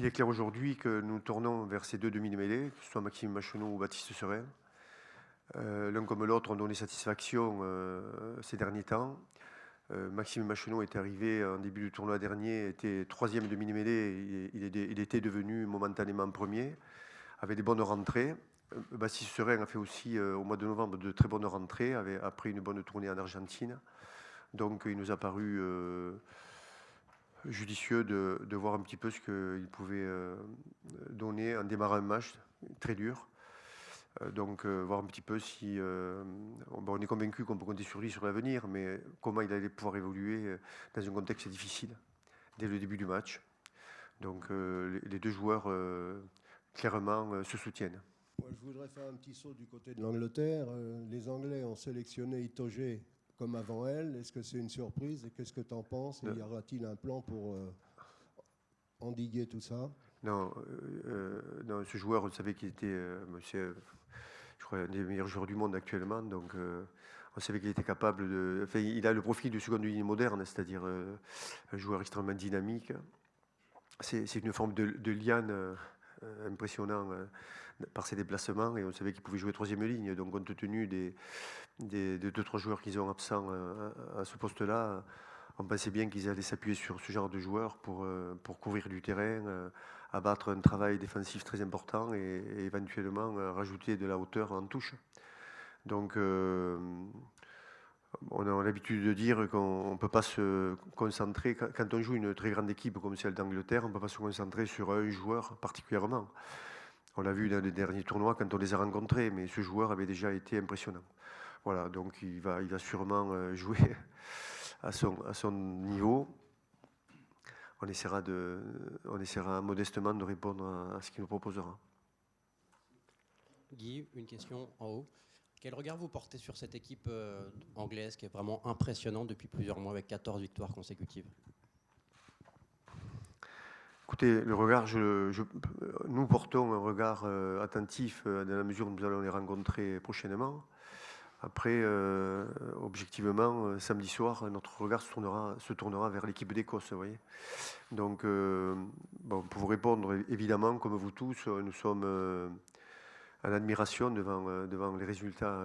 est clair aujourd'hui que nous tournons vers ces deux demi-mêlées, que ce soit Maxime Machenaud ou Baptiste Serein. L'un comme l'autre ont donné satisfaction ces derniers temps. Maxime Machenaud est arrivé en début du tournoi dernier, était troisième demi-mêlée, il était devenu momentanément premier, avec des bonnes rentrées. Baptiste Serein a fait aussi au mois de novembre de très bonnes rentrées, après une bonne tournée en Argentine. Donc il nous a paru judicieux de voir un petit peu ce qu'il pouvait donner en démarrant un match très dur. Donc voir un petit peu si... on est convaincu qu'on peut compter sur lui sur l'avenir, mais comment il allait pouvoir évoluer dans un contexte difficile dès le début du match. Donc les deux joueurs clairement se soutiennent. Moi, je voudrais faire un petit saut du côté de l'Angleterre. Les Anglais ont sélectionné Itoje comme avant elle. Est-ce que c'est une surprise et qu'est-ce que tu en penses? Et y aura-t-il un plan pour endiguer tout ça? Non, ce joueur, on savait qu'il était, je crois, un des meilleurs joueurs du monde actuellement. Donc, on savait qu'il était capable de. Enfin, il a le profil du second ligne moderne, c'est-à-dire un joueur extrêmement dynamique. C'est une forme de liane impressionnant par ses déplacements, et on savait qu'il pouvait jouer troisième ligne. Donc, compte tenu des deux, trois joueurs qu'ils ont absents à ce poste-là, on pensait bien qu'ils allaient s'appuyer sur ce genre de joueurs pour couvrir du terrain, abattre un travail défensif très important et éventuellement rajouter de la hauteur en touche. Donc on a l'habitude de dire qu'on ne peut pas se concentrer, quand on joue une très grande équipe comme celle d'Angleterre, on ne peut pas se concentrer sur un joueur particulièrement. On l'a vu dans les derniers tournois quand on les a rencontrés, mais ce joueur avait déjà été impressionnant. Voilà, donc il va sûrement jouer à son niveau. On essaiera modestement de répondre à ce qu'il nous proposera. Guy, une question en haut. Quel regard vous portez sur cette équipe anglaise qui est vraiment impressionnante depuis plusieurs mois avec 14 victoires consécutives? Écoutez, le regard, nous portons un regard attentif dans la mesure où nous allons les rencontrer prochainement. Après, objectivement, samedi soir, notre regard se tournera vers l'équipe d'Écosse, vous voyez. Donc, bon, pour vous répondre, évidemment, comme vous tous, nous sommes en admiration devant les résultats,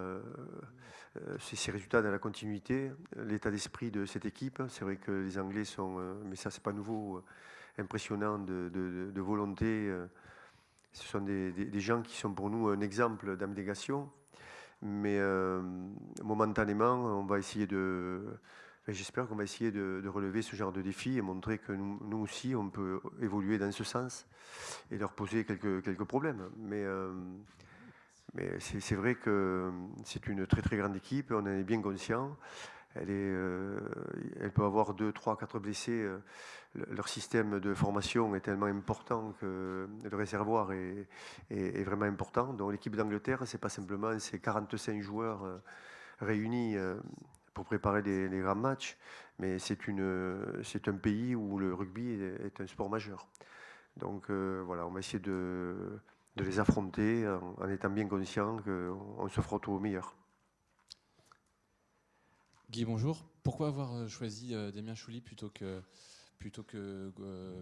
ces résultats dans la continuité, l'état d'esprit de cette équipe. C'est vrai que les Anglais sont, mais ça c'est pas nouveau, impressionnants de volonté. Ce sont des gens qui sont pour nous un exemple d'abnégation. Mais momentanément, on va essayer j'espère qu'on va essayer de relever ce genre de défi et montrer que nous aussi, on peut évoluer dans ce sens et leur poser quelques problèmes. Mais c'est vrai que c'est une très très grande équipe, on en est bien conscient. Elle peut avoir 2, 3, 4 blessés. Leur système de formation est tellement important que le réservoir est vraiment important. Donc l'équipe d'Angleterre, c'est pas simplement ces 45 joueurs réunis pour préparer les grands matchs, mais c'est un pays où le rugby est un sport majeur. Donc voilà, on va essayer de les affronter en étant bien conscient qu'on se frotte au meilleur. Guy, bonjour. Pourquoi avoir choisi Damien Chouli plutôt que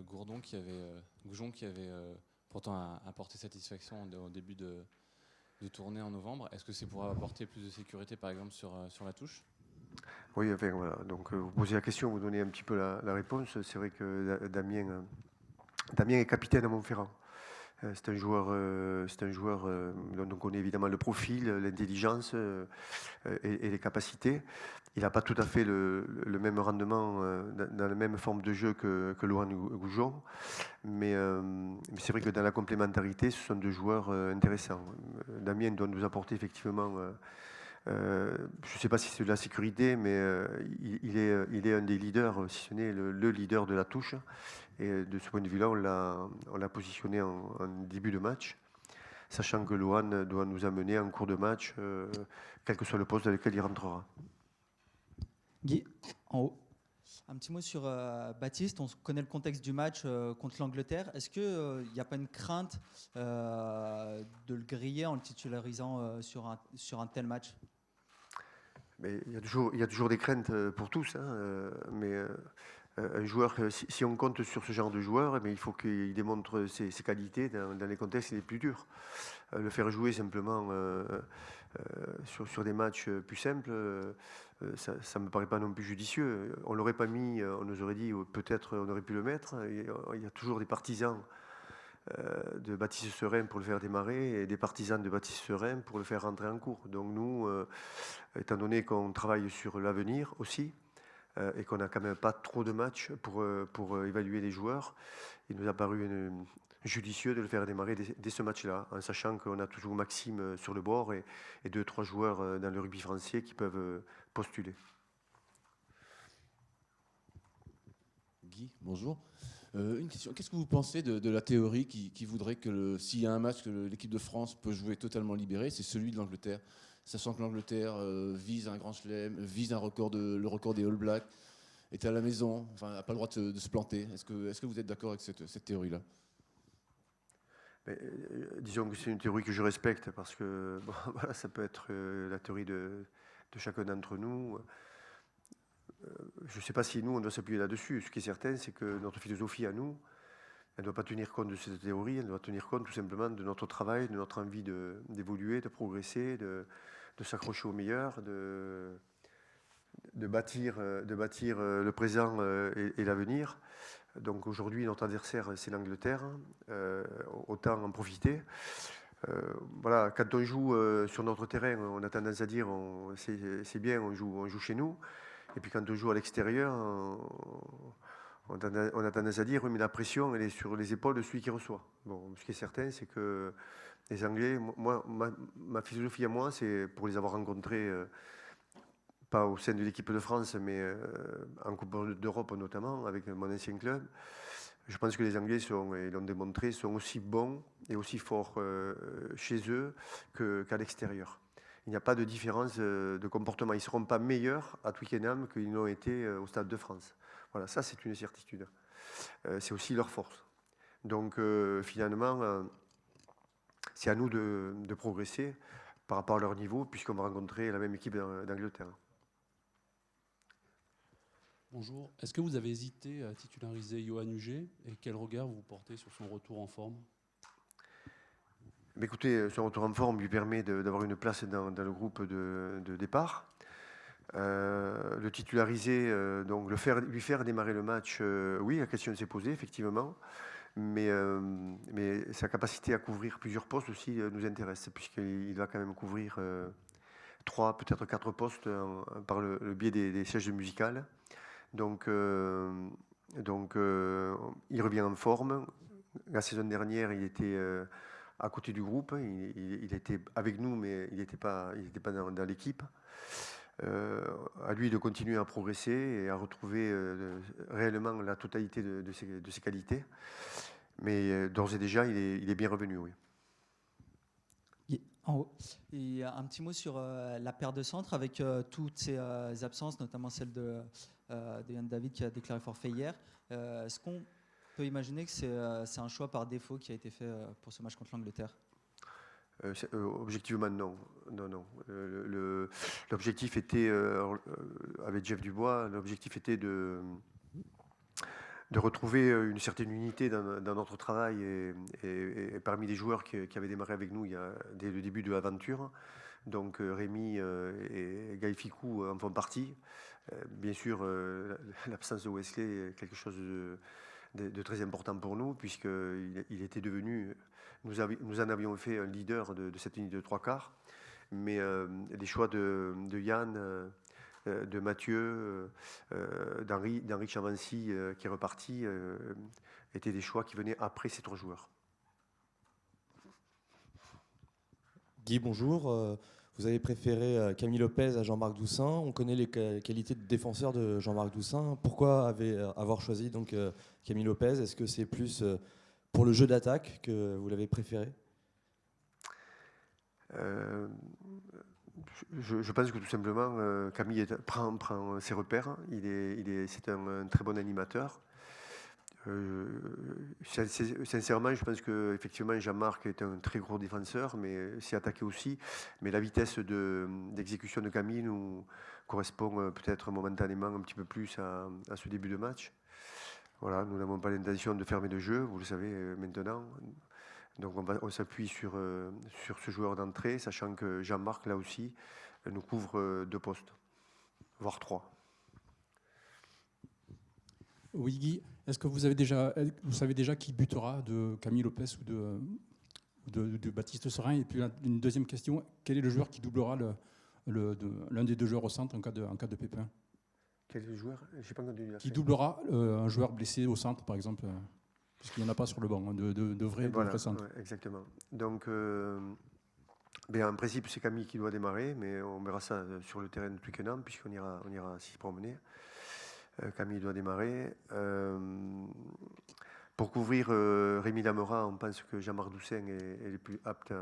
Goujon qui avait pourtant apporté satisfaction au début de tournée en novembre? Est-ce que c'est pour apporter plus de sécurité, par exemple, sur la touche? Oui, enfin voilà. Donc vous posez la question, vous donnez un petit peu la réponse. C'est vrai que Damien est capitaine à Montferrand. C'est un joueur dont on connaît évidemment le profil, l'intelligence et les capacités. Il n'a pas tout à fait le même rendement dans la même forme de jeu que Lohan Goujon, mais c'est vrai que dans la complémentarité, ce sont deux joueurs intéressants. Damien doit nous apporter effectivement, je ne sais pas si c'est de la sécurité, mais il est un des leaders, si ce n'est le leader de la touche. Et de ce point de vue-là, on l'a positionné en début de match, sachant que Lohan doit nous amener en cours de match, quel que soit le poste dans lequel il rentrera. Guy, en haut. Un petit mot sur Baptiste. On connaît le contexte du match contre l'Angleterre. Est-ce qu'il n'y a pas une crainte de le griller en le titularisant sur un tel match? Mais il y a toujours des craintes pour tous, hein, mais Un joueur, si on compte sur ce genre de joueur, il faut qu'il démontre ses qualités dans les contextes les plus durs. Le faire jouer simplement sur des matchs plus simples, ça ne me paraît pas non plus judicieux. On ne l'aurait pas mis, on nous aurait dit peut-être on aurait pu le mettre. Il y a toujours des partisans de Baptiste Serein pour le faire démarrer et des partisans de Baptiste Serein pour le faire rentrer en cours. Donc nous, étant donné qu'on travaille sur l'avenir aussi, et qu'on n'a quand même pas trop de matchs pour évaluer les joueurs, il nous a paru judicieux de le faire démarrer dès ce match-là, en sachant qu'on a toujours Maxime sur le bord et 2-3 joueurs dans le rugby français qui peuvent postuler. Guy, bonjour. Une question. Qu'est-ce que vous pensez de la théorie qui voudrait que s'il y a un match que l'équipe de France peut jouer totalement libérée, c'est celui de l'Angleterre, sachant que l'Angleterre vise un grand chelem, vise le record des All Blacks, est à la maison, enfin n'a pas le droit de se planter. Est-ce que vous êtes d'accord avec cette théorie-là? Disons que c'est une théorie que je respecte parce que bon, voilà, ça peut être la théorie de chacun d'entre nous. Je ne sais pas si nous, on doit s'appuyer là-dessus. Ce qui est certain, c'est que notre philosophie à nous, elle ne doit pas tenir compte de cette théorie, elle doit tenir compte tout simplement de notre travail, de notre envie d'évoluer, de progresser, de s'accrocher au meilleur, de bâtir le présent et l'avenir. Donc aujourd'hui, notre adversaire, c'est l'Angleterre. Autant en profiter. Voilà, quand on joue sur notre terrain, on a tendance à dire c'est bien, on joue chez nous. Et puis quand on joue à l'extérieur, on a tendance à dire oui, mais la pression, elle est sur les épaules de celui qui reçoit. Bon, ce qui est certain, c'est que les Anglais, moi, ma philosophie à moi, c'est pour les avoir rencontrés, pas au sein de l'équipe de France, mais en Coupe d'Europe notamment, avec mon ancien club. Je pense que les Anglais, ils l'ont démontré, sont aussi bons et aussi forts chez eux qu'à l'extérieur. Il n'y a pas de différence de comportement. Ils ne seront pas meilleurs à Twickenham qu'ils l'ont été au Stade de France. Voilà, ça c'est une certitude. C'est aussi leur force. Donc finalement, c'est à nous de progresser par rapport à leur niveau, puisqu'on va rencontrer la même équipe d'Angleterre. Bonjour. Est-ce que vous avez hésité à titulariser Yoann Huget et quel regard vous portez sur son retour en forme? Mais écoutez, son retour en forme lui permet d'avoir une place dans le groupe de départ. Le titulariser, donc lui faire démarrer le match, oui, la question s'est posée, effectivement. Mais sa capacité à couvrir plusieurs postes aussi nous intéresse, puisqu'il va quand même couvrir 3, peut-être 4 postes par le biais des sièges musicales. Donc, il revient en forme. La saison dernière, il était à côté du groupe. Il était avec nous, mais il n'était pas dans l'équipe. À lui de continuer à progresser et à retrouver réellement la totalité de ses qualités. Mais d'ores et déjà, il est bien revenu, oui. En haut. Et un petit mot sur la paire de centre avec toutes ces absences, notamment celle de Yann David qui a déclaré forfait hier. Est-ce qu'on peut imaginer que c'est un choix par défaut qui a été fait pour ce match contre l'Angleterre? Objectivement, non. L'objectif était, avec Jeff Dubois, l'objectif était de retrouver une certaine unité dans notre travail et parmi les joueurs qui avaient démarré avec nous dès le début de l'aventure. Donc Rémi et Guy Ficou en font partie. Bien sûr, l'absence de Wesley est quelque chose de très important pour nous, puisqu'il était devenu, nous en avions fait un leader de cette unité de 3/4, mais les choix de Yann, de Mathieu, d'Henri Chavancy qui est reparti, étaient des choix qui venaient après ces 3 joueurs. Guy, bonjour. Vous avez préféré Camille Lopez à Jean-Marc Doussin. On connaît les qualités de défenseur de Jean-Marc Doussin. Pourquoi avoir choisi donc Camille Lopez? Est-ce que c'est plus pour le jeu d'attaque que vous l'avez préféré? Je pense que tout simplement, Camille prend ses repères. C'est un très bon animateur. Sincèrement, je pense qu'effectivement, Jean-Marc est un très gros défenseur, mais s'est attaqué aussi. Mais la vitesse d'exécution de Camille nous correspond peut-être momentanément un petit peu plus à ce début de match. Voilà, nous n'avons pas l'intention de fermer de jeu, vous le savez maintenant. Donc on s'appuie sur ce joueur d'entrée, sachant que Jean-Marc, là aussi, nous couvre 2 postes, voire 3. Oui, Guy, est-ce que vous savez déjà qui butera, de Camille Lopez ou de Baptiste Serin? Et puis une deuxième question, quel est le joueur qui doublera l'un des 2 joueurs au centre en cas de pépin? Quel joueur? J'ai pas entendu. Qui doublera un joueur blessé au centre, par exemple, puisqu'il n'y en a pas sur le banc, hein, de vrais centres. Ouais, exactement. Donc, en principe, c'est Camille qui doit démarrer, mais on verra ça sur le terrain de Twickenham, puisqu'on ira s'y promener. Camille doit démarrer. Pour couvrir Rémi Lamera, on pense que Jean-Marc Doussin est le plus apte,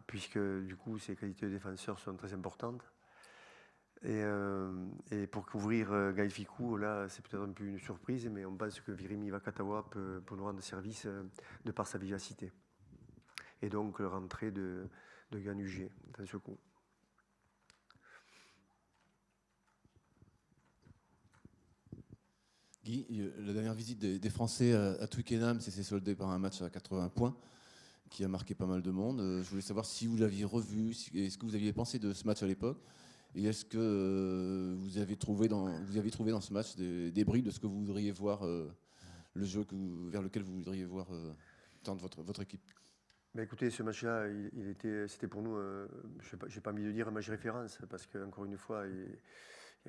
puisque du coup, ses qualités de défenseur sont très importantes. Et pour couvrir Gaël Ficou, là, c'est peut-être un peu une surprise, mais on pense que Virimi Vakatawa peut nous rendre service de par sa vivacité. Et donc, l'entrée de Yann Huget dans ce coup. Guy, la dernière visite des Français à Twickenham s'est soldée par un match à 80 points qui a marqué pas mal de monde. Je voulais savoir si vous l'aviez revu, est-ce que vous aviez pensé de ce match à l'époque, et est-ce que vous avez trouvé dans ce match des bribes de ce que vous voudriez voir, le jeu vers lequel vous voudriez voir tendre votre équipe? Écoutez, ce match-là, c'était pour nous, je n'ai pas envie de dire un match référence, parce qu'encore une fois,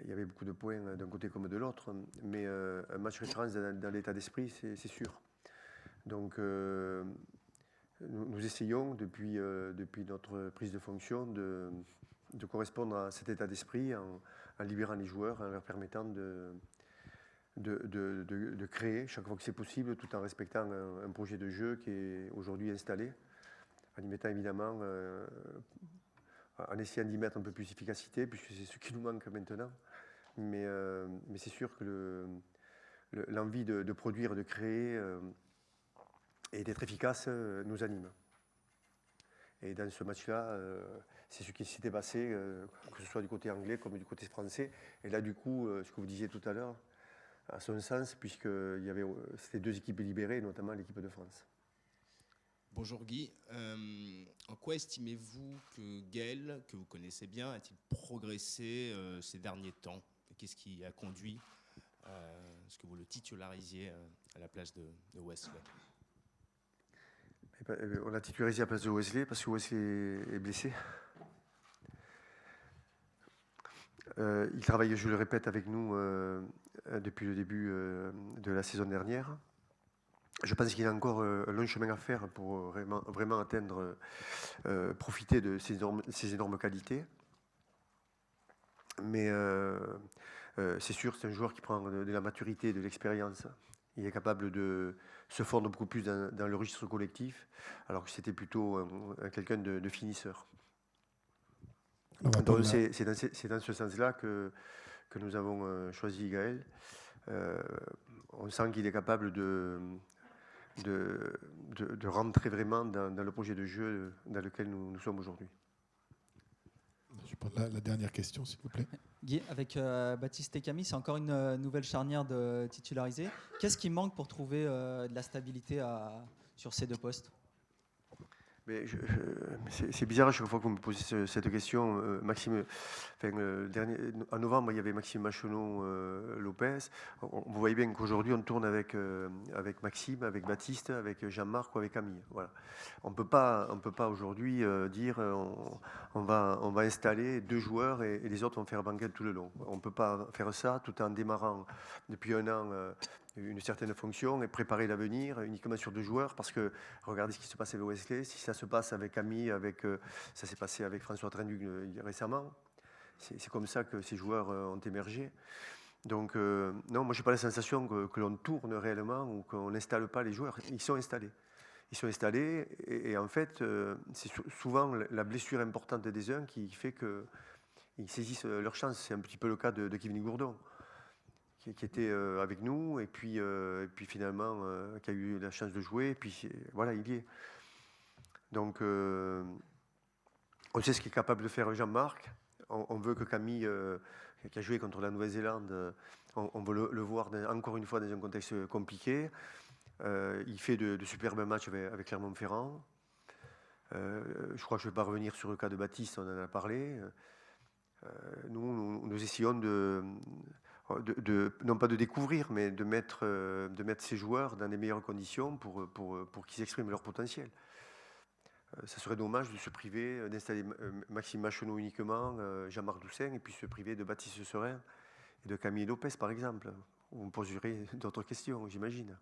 il y avait beaucoup de points d'un côté comme de l'autre, mais un match référence dans l'état d'esprit, c'est sûr. Donc, nous essayons, depuis notre prise de fonction, de correspondre à cet état d'esprit en libérant les joueurs, en leur permettant de créer chaque fois que c'est possible, tout en respectant un projet de jeu qui est aujourd'hui installé, en y mettant évidemment, en essayant d'y mettre un peu plus d'efficacité, puisque c'est ce qui nous manque maintenant. Mais c'est sûr que l'envie de produire, de créer et d'être efficace nous anime. Et dans ce match-là, c'est ce qui s'était passé, que ce soit du côté anglais comme du côté français. Et là, du coup, ce que vous disiez tout à l'heure, a son sens, puisque c'était 2 équipes libérées, notamment l'équipe de France. Bonjour Guy. En quoi estimez-vous que Gaël, que vous connaissez bien, a-t-il progressé ces derniers temps? Qu'est-ce qui a conduit à ce que vous le titularissiez à la place de Wesley? On l'a titularisé à la place de Wesley parce que Wesley est blessé. Il travaille, je le répète, avec nous depuis le début de la saison dernière. Je pense qu'il y a encore un long chemin à faire pour vraiment atteindre, profiter de ces énormes qualités. Mais c'est sûr, c'est un joueur qui prend de la maturité, de l'expérience. Il est capable de se fondre beaucoup plus dans le registre collectif, alors que c'était plutôt quelqu'un de finisseur. Donc c'est dans ce sens-là que nous avons choisi Gaël. On sent qu'il est capable de rentrer vraiment dans le projet de jeu dans lequel nous sommes aujourd'hui. Je prends la dernière question, s'il vous plaît. Guy, avec Baptiste et Camille, c'est encore une nouvelle charnière de titulariser. Qu'est-ce qui manque pour trouver de la stabilité sur ces 2 postes? Mais c'est bizarre à chaque fois que vous me posez cette question, Maxime. En novembre, il y avait Maxime Machonneau-Lopez. Vous voyez bien qu'aujourd'hui, on tourne avec Maxime, avec Baptiste, avec Jean-Marc ou avec Camille. Voilà. On ne peut pas aujourd'hui dire on va installer 2 joueurs et les autres vont faire banquette tout le long. On ne peut pas faire ça tout en démarrant depuis un an une certaine fonction et préparer l'avenir uniquement sur 2 joueurs, parce que regardez ce qui se passe avec Wesley, si ça se passe avec Camille, ça s'est passé avec François Trenduc récemment, c'est comme ça que ces joueurs ont émergé. Donc non, moi j'ai pas la sensation que l'on tourne réellement ou qu'on n'installe pas les joueurs. Ils sont installés et en fait c'est souvent la blessure importante des uns qui fait qu'ils saisissent leur chance. C'est un petit peu le cas de Kevin Gourdon, qui était avec nous et puis finalement qui a eu la chance de jouer et puis voilà, il y est. Donc on sait ce qu'est capable de faire Jean-Marc, on veut que Camille, qui a joué contre la Nouvelle-Zélande, on veut le voir encore une fois dans un contexte compliqué. Il fait de superbes matchs avec Clermont-Ferrand. Je crois que je ne vais pas revenir sur le cas de Baptiste, on en a parlé. Nous essayons non pas de découvrir, mais de mettre ces joueurs dans les meilleures conditions pour qu'ils expriment leur potentiel. Ça serait dommage de se priver, d'installer Maxime Machonneau uniquement, Jean-Marc Doussain, et puis se priver de Baptiste Serin et de Camille Lopez, par exemple. Vous me poserez d'autres questions, j'imagine.